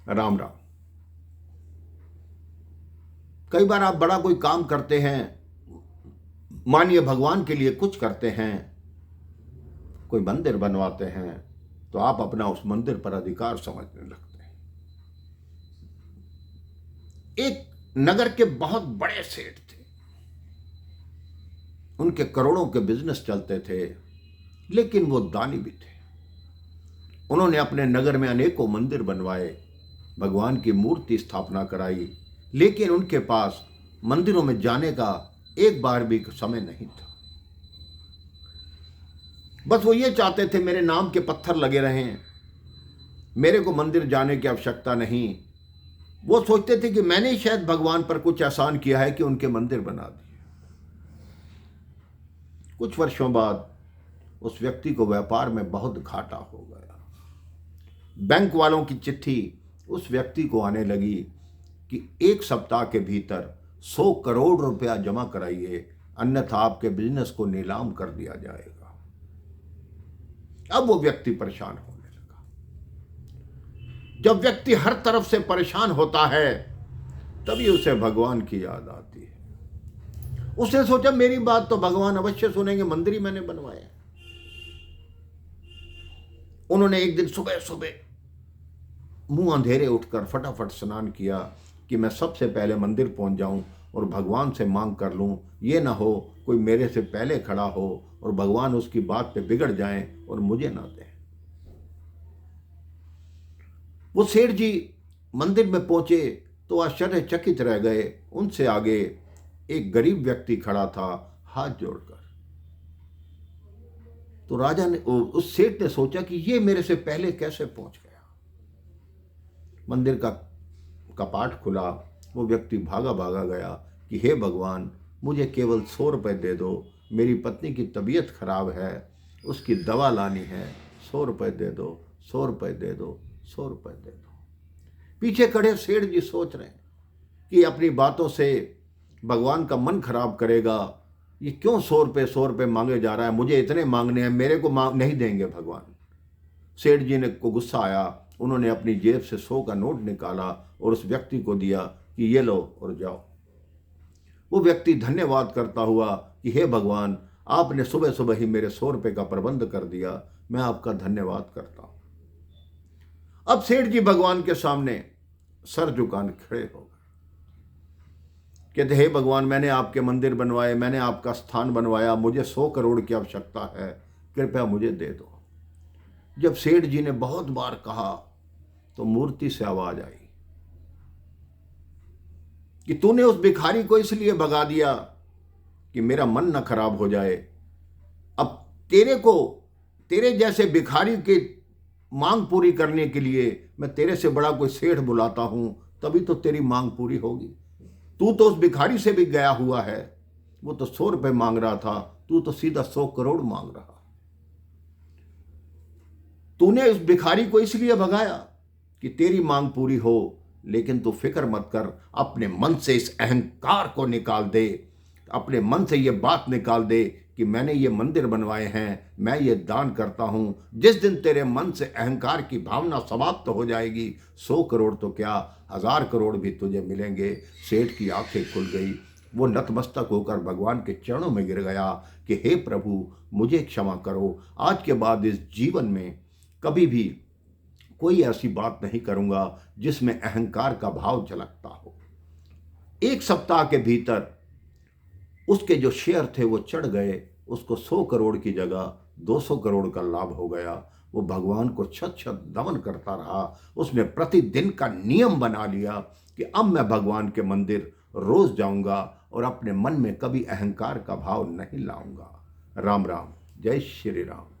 राम राम। कई बार आप बड़ा कोई काम करते हैं, मानिए भगवान के लिए कुछ करते हैं, कोई मंदिर बनवाते हैं, तो आप अपना उस मंदिर पर अधिकार समझने लगते हैं। एक नगर के बहुत बड़े सेठ थे, उनके करोड़ों के बिजनेस चलते थे, लेकिन वो दानी भी थे। उन्होंने अपने नगर में अनेकों मंदिर बनवाए, भगवान की मूर्ति स्थापना कराई, लेकिन उनके पास मंदिरों में जाने का एक बार भी समय नहीं था। बस वो ये चाहते थे मेरे नाम के पत्थर लगे रहें, मेरे को मंदिर जाने की आवश्यकता नहीं। वो सोचते थे कि मैंने ही शायद भगवान पर कुछ एहसान किया है कि उनके मंदिर बना दिए। कुछ वर्षों बाद उस व्यक्ति को व्यापार में बहुत घाटा हो गया। बैंक वालों की चिट्ठी उस व्यक्ति को आने लगी कि 1 सप्ताह के भीतर 100 करोड़ रुपया जमा कराइए, अन्यथा आपके बिजनेस को नीलाम कर दिया जाएगा। अब वो व्यक्ति परेशान होने लगा। जब व्यक्ति हर तरफ से परेशान होता है, तभी उसे भगवान की याद आती है। उसने सोचा मेरी बात तो भगवान अवश्य सुनेंगे, मंदिर ही मैंने बनवाया। उन्होंने एक दिन सुबह सुबह मुंह अंधेरे उठकर फटाफट स्नान किया कि मैं सबसे पहले मंदिर पहुंच जाऊं और भगवान से मांग कर लूं। ये ना हो कोई मेरे से पहले खड़ा हो और भगवान उसकी बात पे बिगड़ जाएं और मुझे ना दें। वो सेठ जी मंदिर में पहुंचे तो आश्चर्यचकित रह गए। उनसे आगे एक गरीब व्यक्ति खड़ा था, हाथ जोड़कर। तो राजा ने, उस सेठ ने सोचा कि ये मेरे से पहले कैसे पहुंच गया। मंदिर का कपाट खुला, वो व्यक्ति भागा भागा गया कि हे भगवान, मुझे केवल 100 रुपये दे दो, मेरी पत्नी की तबीयत खराब है, उसकी दवा लानी है, 100 रुपये दे दो, 100 रुपये दे दो, 100 रुपये दे दो। पीछे खड़े सेठ जी सोच रहे हैं कि अपनी बातों से भगवान का मन खराब करेगा, ये क्यों 100 रुपये मांगे जा रहा है, मुझे इतने मांगने हैं, मेरे को नहीं देंगे भगवान। सेठ जी ने को गुस्सा आया, उन्होंने अपनी जेब से 100 का नोट निकाला और उस व्यक्ति को दिया कि ये लो और जाओ। वो व्यक्ति धन्यवाद करता हुआ कि हे भगवान, आपने सुबह सुबह ही मेरे 100 रुपये का प्रबंध कर दिया, मैं आपका धन्यवाद करता हूं। अब सेठ जी भगवान के सामने सर झुकाने खड़े हो गए। कहते हे भगवान, मैंने आपके मंदिर बनवाए, मैंने आपका स्थान बनवाया, मुझे 100 करोड़ की आवश्यकता है, कृपया मुझे दे दो। जब सेठ जी ने बहुत बार कहा तो मूर्ति से आवाज आई कि तूने उस भिखारी को इसलिए भगा दिया कि मेरा मन न खराब हो जाए। अब तेरे जैसे भिखारी की मांग पूरी करने के लिए मैं तेरे से बड़ा कोई सेठ बुलाता हूं, तभी तो तेरी मांग पूरी होगी। तू तो उस भिखारी से भी गया हुआ है, वो तो 100 रुपये मांग रहा था, तू तो सीधा 100 करोड़ मांग रहा। तूने उस भिखारी को इसलिए भगाया कि तेरी मांग पूरी हो, लेकिन तू फिक्र मत कर, अपने मन से इस अहंकार को निकाल दे, अपने मन से ये बात निकाल दे कि मैंने ये मंदिर बनवाए हैं, मैं ये दान करता हूं। जिस दिन तेरे मन से अहंकार की भावना समाप्त हो जाएगी, 100 करोड़ तो क्या, 1000 करोड़ भी तुझे मिलेंगे। सेठ की आंखें खुल गई, वो नतमस्तक होकर भगवान के चरणों में गिर गया कि हे प्रभु, मुझे क्षमा करो, आज के बाद इस जीवन में कभी भी कोई ऐसी बात नहीं करूंगा जिसमें अहंकार का भाव झलकता हो। 1 सप्ताह के भीतर उसके जो शेयर थे वो चढ़ गए, उसको 100 करोड़ की जगह 200 करोड़ का लाभ हो गया। वो भगवान को छत छत नमन करता रहा। उसने प्रतिदिन का नियम बना लिया कि अब मैं भगवान के मंदिर रोज जाऊंगा और अपने मन में कभी अहंकार का भाव नहीं लाऊंगा। राम राम, जय श्री राम।